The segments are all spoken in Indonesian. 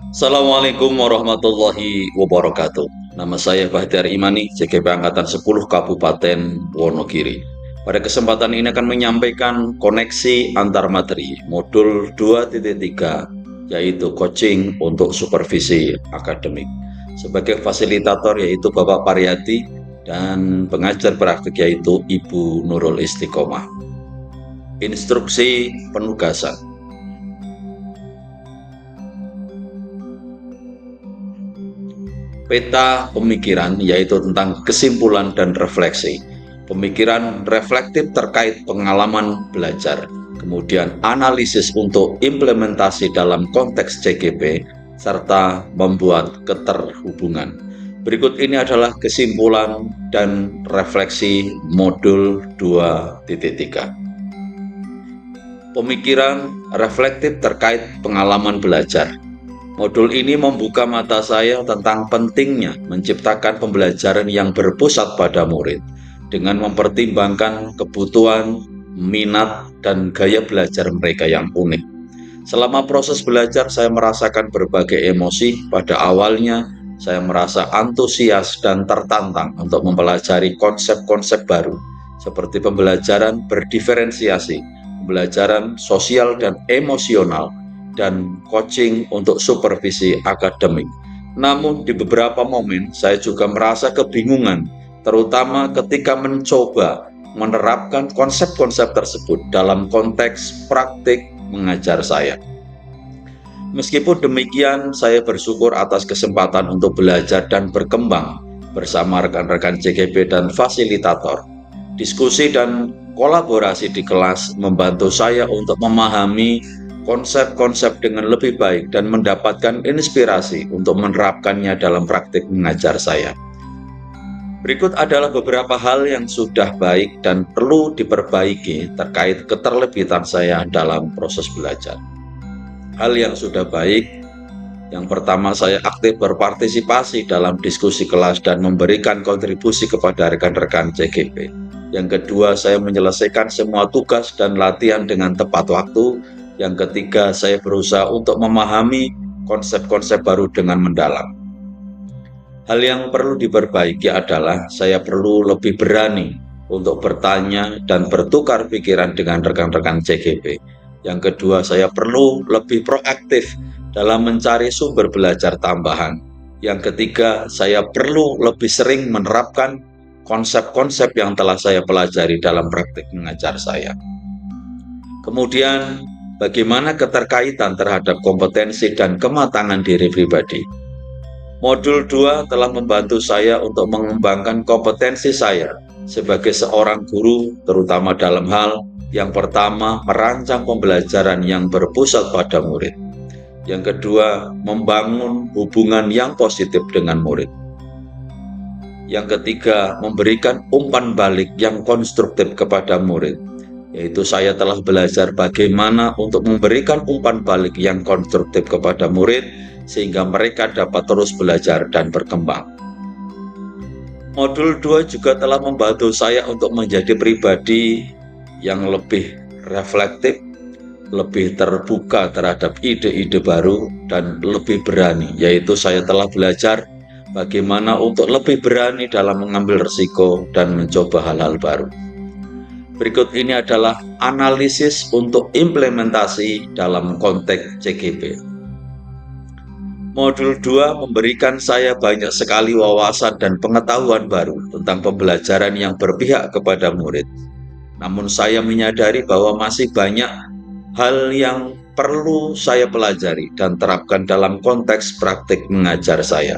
Assalamualaikum warahmatullahi wabarakatuh. Nama saya Bahtiar Imani, CGP Angkatan 10 Kabupaten Wonogiri. Pada kesempatan ini akan menyampaikan koneksi antar materi modul 2.3, yaitu coaching untuk supervisi akademik. Sebagai fasilitator yaitu Bapak Pariyati dan pengajar praktik yaitu Ibu Nurul Istiqomah. Instruksi penugasan. Peta pemikiran yaitu tentang kesimpulan dan refleksi. Pemikiran reflektif terkait pengalaman belajar, kemudian analisis untuk implementasi dalam konteks CGP, serta membuat keterhubungan. Berikut ini adalah kesimpulan dan refleksi modul 2.3. Pemikiran reflektif terkait pengalaman belajar. Modul ini membuka mata saya tentang pentingnya menciptakan pembelajaran yang berpusat pada murid dengan mempertimbangkan kebutuhan, minat, dan gaya belajar mereka yang unik. Selama proses belajar, saya merasakan berbagai emosi. Pada awalnya, saya merasa antusias dan tertantang untuk mempelajari konsep-konsep baru, seperti pembelajaran berdiferensiasi, pembelajaran sosial dan emosional, dan coaching untuk supervisi akademik. Namun di beberapa momen saya juga merasa kebingungan, terutama ketika mencoba menerapkan konsep-konsep tersebut dalam konteks praktik mengajar saya. Meskipun demikian, saya bersyukur atas kesempatan untuk belajar dan berkembang bersama rekan-rekan CGP dan fasilitator. Diskusi dan kolaborasi di kelas membantu saya untuk memahami konsep-konsep dengan lebih baik dan mendapatkan inspirasi untuk menerapkannya dalam praktik mengajar saya. Berikut adalah beberapa hal yang sudah baik dan perlu diperbaiki terkait keterlibatan saya dalam proses belajar. Hal yang sudah baik, yang pertama, saya aktif berpartisipasi dalam diskusi kelas dan memberikan kontribusi kepada rekan-rekan CGP. Yang kedua, saya menyelesaikan semua tugas dan latihan dengan tepat waktu. Yang ketiga, saya berusaha untuk memahami konsep-konsep baru dengan mendalam. Hal yang perlu diperbaiki adalah saya perlu lebih berani untuk bertanya dan bertukar pikiran dengan rekan-rekan CGP. Yang kedua, saya perlu lebih proaktif dalam mencari sumber belajar tambahan. Yang ketiga, saya perlu lebih sering menerapkan konsep-konsep yang telah saya pelajari dalam praktik mengajar saya. Kemudian, bagaimana keterkaitan terhadap kompetensi dan kematangan diri pribadi? Modul 2 telah membantu saya untuk mengembangkan kompetensi saya sebagai seorang guru, terutama dalam hal yang pertama, merancang pembelajaran yang berpusat pada murid. Yang kedua, membangun hubungan yang positif dengan murid. Yang ketiga, memberikan umpan balik yang konstruktif kepada murid, yaitu saya telah belajar bagaimana untuk memberikan umpan balik yang konstruktif kepada murid sehingga mereka dapat terus belajar dan berkembang. Modul 2 juga telah membantu saya untuk menjadi pribadi yang lebih reflektif, lebih terbuka terhadap ide-ide baru, dan lebih berani, yaitu saya telah belajar bagaimana untuk lebih berani dalam mengambil risiko dan mencoba hal-hal baru. Berikut ini adalah analisis untuk implementasi dalam konteks CGP. Modul 2 memberikan saya banyak sekali wawasan dan pengetahuan baru tentang pembelajaran yang berpihak kepada murid. Namun saya menyadari bahwa masih banyak hal yang perlu saya pelajari dan terapkan dalam konteks praktik mengajar saya.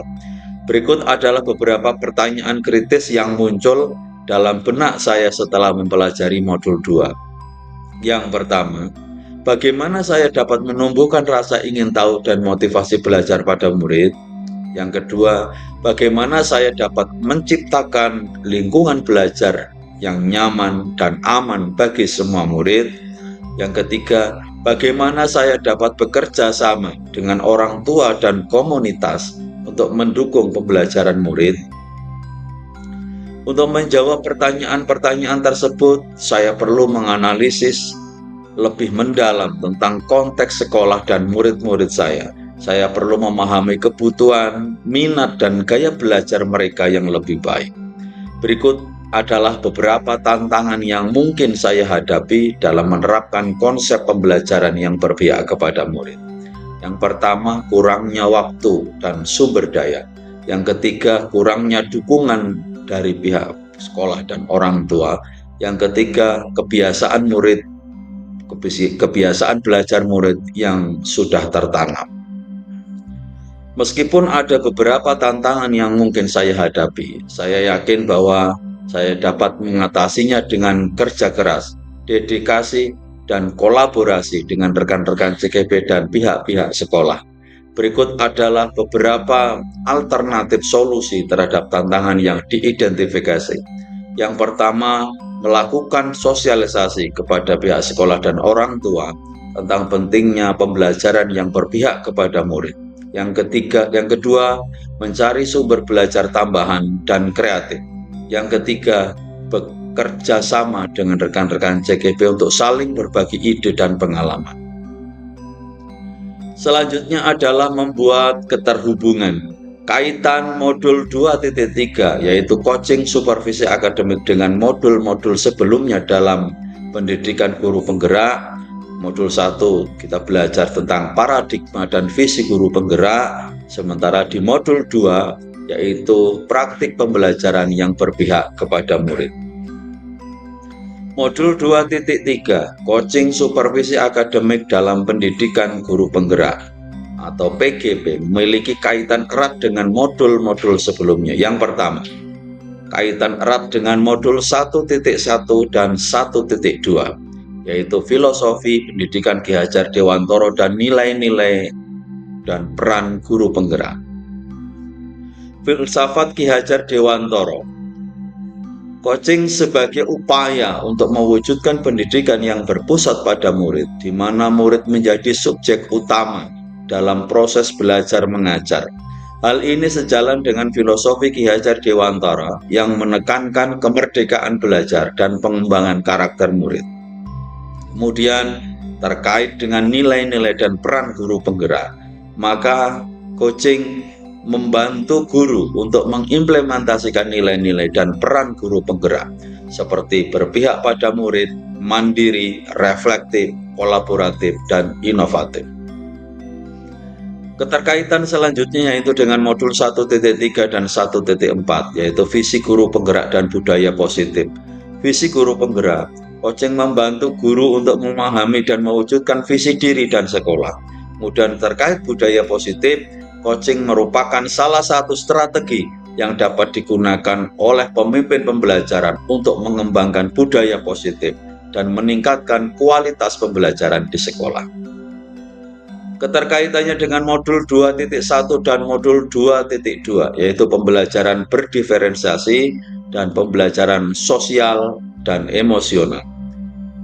Berikut adalah beberapa pertanyaan kritis yang muncul dalam benak saya setelah mempelajari modul 2. Yang pertama, bagaimana saya dapat menumbuhkan rasa ingin tahu dan motivasi belajar pada murid? Yang kedua, bagaimana saya dapat menciptakan lingkungan belajar yang nyaman dan aman bagi semua murid? Yang ketiga, bagaimana saya dapat bekerja sama dengan orang tua dan komunitas untuk mendukung pembelajaran murid? Untuk menjawab pertanyaan-pertanyaan tersebut, saya perlu menganalisis lebih mendalam tentang konteks sekolah dan murid-murid saya, Saya perlu memahami kebutuhan, minat, dan gaya belajar mereka yang lebih baik. Berikut adalah beberapa tantangan yang mungkin saya hadapi dalam menerapkan konsep pembelajaran yang berpihak kepada murid. Yang pertama, kurangnya waktu dan sumber daya. Yang ketiga, kurangnya dukungan dari pihak sekolah dan orang tua. Yang ketiga, kebiasaan belajar murid yang sudah tertanam. Meskipun ada beberapa tantangan yang mungkin saya hadapi, saya yakin bahwa saya dapat mengatasinya dengan kerja keras, dedikasi, dan kolaborasi dengan rekan-rekan CKB dan pihak-pihak sekolah. Berikut adalah beberapa alternatif solusi terhadap tantangan yang diidentifikasi. Yang pertama, melakukan sosialisasi kepada pihak sekolah dan orang tua tentang pentingnya pembelajaran yang berpihak kepada murid. Yang kedua, mencari sumber belajar tambahan dan kreatif. Yang ketiga, bekerja sama dengan rekan-rekan CKB untuk saling berbagi ide dan pengalaman. Selanjutnya adalah membuat keterhubungan. Kaitan modul 2.3 yaitu coaching supervisi akademik dengan modul-modul sebelumnya dalam pendidikan guru penggerak. Modul 1 kita belajar tentang paradigma dan visi guru penggerak, sementara di modul 2 yaitu praktik pembelajaran yang berpihak kepada murid. Modul 2.3 Coaching Supervisi Akademik dalam Pendidikan Guru Penggerak atau PGP memiliki kaitan erat dengan modul-modul sebelumnya. Yang pertama, kaitan erat dengan modul 1.1 dan 1.2 yaitu filosofi pendidikan Ki Hajar Dewantoro dan nilai-nilai dan peran guru penggerak. Filsafat Ki Hajar Dewantoro. Coaching sebagai upaya untuk mewujudkan pendidikan yang berpusat pada murid, di mana murid menjadi subjek utama dalam proses belajar mengajar. Hal ini sejalan dengan filosofi Ki Hajar Dewantara yang menekankan kemerdekaan belajar dan pengembangan karakter murid. Kemudian terkait dengan nilai-nilai dan peran guru penggerak, maka coaching membantu guru untuk mengimplementasikan nilai-nilai dan peran guru penggerak seperti berpihak pada murid, mandiri, reflektif, kolaboratif, dan inovatif. Keterkaitan selanjutnya yaitu dengan modul 1.3 dan 1.4 yaitu visi guru penggerak dan budaya positif. Visi guru penggerak, coaching membantu guru untuk memahami dan mewujudkan visi diri dan sekolah. Kemudian terkait budaya positif, coaching merupakan salah satu strategi yang dapat digunakan oleh pemimpin pembelajaran untuk mengembangkan budaya positif dan meningkatkan kualitas pembelajaran di sekolah. Keterkaitannya dengan modul 2.1 dan modul 2.2 yaitu pembelajaran berdiferensiasi dan pembelajaran sosial dan emosional.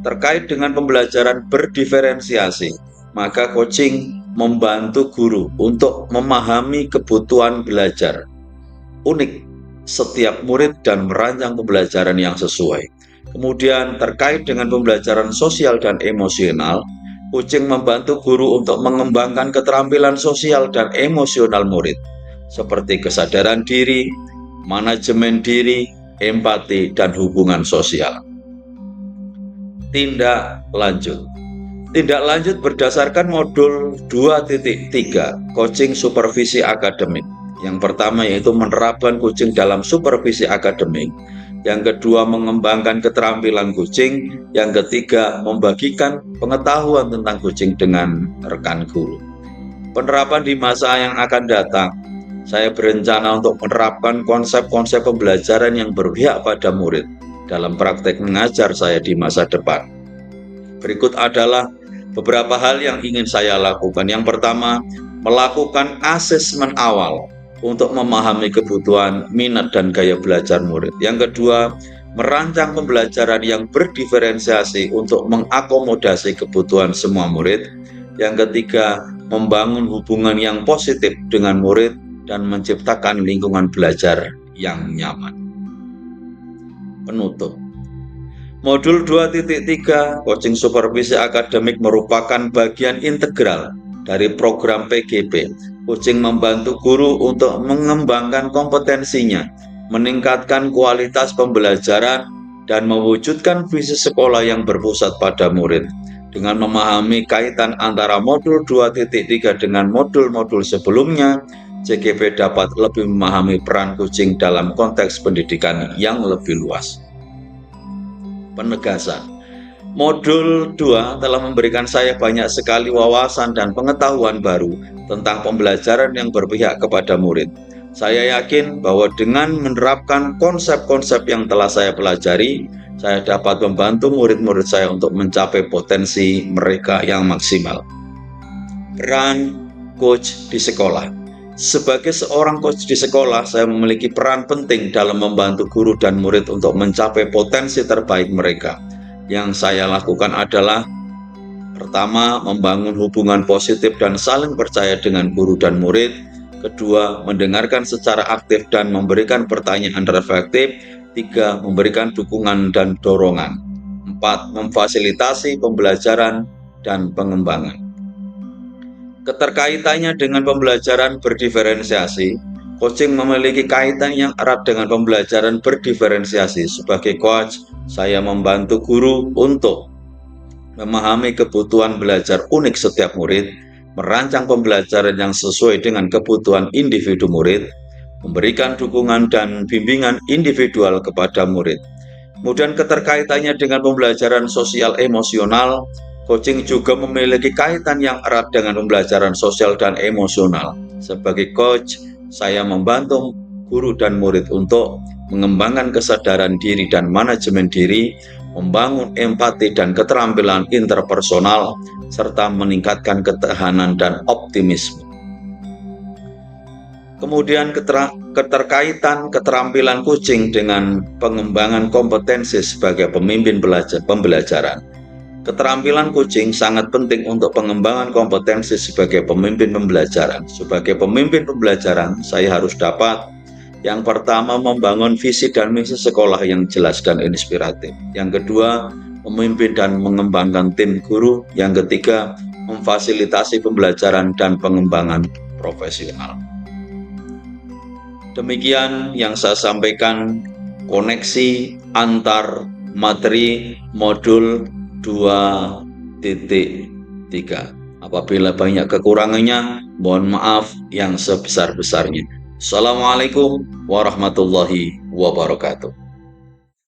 Terkait dengan pembelajaran berdiferensiasi, maka coaching membantu guru untuk memahami kebutuhan belajar unik setiap murid dan merancang pembelajaran yang sesuai. Kemudian terkait dengan pembelajaran sosial dan emosional, coaching membantu guru untuk mengembangkan keterampilan sosial dan emosional murid, seperti kesadaran diri, manajemen diri, empati, dan hubungan sosial. Tindak lanjut. Tindak lanjut berdasarkan modul 2.3, coaching supervisi akademik. Yang pertama yaitu menerapkan coaching dalam supervisi akademik. Yang kedua, mengembangkan keterampilan coaching. Yang ketiga, membagikan pengetahuan tentang coaching dengan rekan guru. Penerapan di masa yang akan datang, saya berencana untuk menerapkan konsep-konsep pembelajaran yang berpihak pada murid dalam praktek mengajar saya di masa depan. Berikut adalah beberapa hal yang ingin saya lakukan. Yang pertama, melakukan asesmen awal untuk memahami kebutuhan, minat, dan gaya belajar murid. Yang kedua, merancang pembelajaran yang berdiferensiasi untuk mengakomodasi kebutuhan semua murid. Yang ketiga, membangun hubungan yang positif dengan murid dan menciptakan lingkungan belajar yang nyaman. Penutup. Modul 2.3 coaching supervisi akademik merupakan bagian integral dari program PGP. Coaching membantu guru untuk mengembangkan kompetensinya, meningkatkan kualitas pembelajaran, dan mewujudkan visi sekolah yang berpusat pada murid. Dengan memahami kaitan antara modul 2.3 dengan modul-modul sebelumnya, CGP dapat lebih memahami peran coaching dalam konteks pendidikan yang lebih luas. Penegasan. Modul 2 telah memberikan saya banyak sekali wawasan dan pengetahuan baru tentang pembelajaran yang berpihak kepada murid. Saya yakin bahwa dengan menerapkan konsep-konsep yang telah saya pelajari, saya dapat membantu murid-murid saya untuk mencapai potensi mereka yang maksimal. Peran coach di sekolah. Sebagai seorang coach di sekolah, saya memiliki peran penting dalam membantu guru dan murid untuk mencapai potensi terbaik mereka. Yang saya lakukan adalah: pertama, membangun hubungan positif dan saling percaya dengan guru dan murid. Kedua, mendengarkan secara aktif dan memberikan pertanyaan reflektif. Tiga, memberikan dukungan dan dorongan. Empat, memfasilitasi pembelajaran dan pengembangan. Keterkaitannya dengan pembelajaran berdiferensiasi. Coaching memiliki kaitan yang erat dengan pembelajaran berdiferensiasi. Sebagai coach, saya membantu guru untuk memahami kebutuhan belajar unik setiap murid, merancang pembelajaran yang sesuai dengan kebutuhan individu murid, memberikan dukungan dan bimbingan individual kepada murid. Kemudian keterkaitannya dengan pembelajaran sosial emosional. Coaching juga memiliki kaitan yang erat dengan pembelajaran sosial dan emosional. Sebagai coach, saya membantu guru dan murid untuk mengembangkan kesadaran diri dan manajemen diri, membangun empati dan keterampilan interpersonal, serta meningkatkan ketahanan dan optimisme. Kemudian keterkaitan keterampilan coaching dengan pengembangan kompetensi sebagai pemimpin pembelajaran. Keterampilan coaching sangat penting untuk pengembangan kompetensi sebagai pemimpin pembelajaran. Sebagai pemimpin pembelajaran, saya harus dapat: yang pertama, membangun visi dan misi sekolah yang jelas dan inspiratif. Yang kedua, memimpin dan mengembangkan tim guru. Yang ketiga, memfasilitasi pembelajaran dan pengembangan profesional. Demikian yang saya sampaikan, koneksi antar materi modul 2.3. Apabila banyak kekurangannya, mohon maaf yang sebesar-besarnya. Assalamualaikum warahmatullahi wabarakatuh.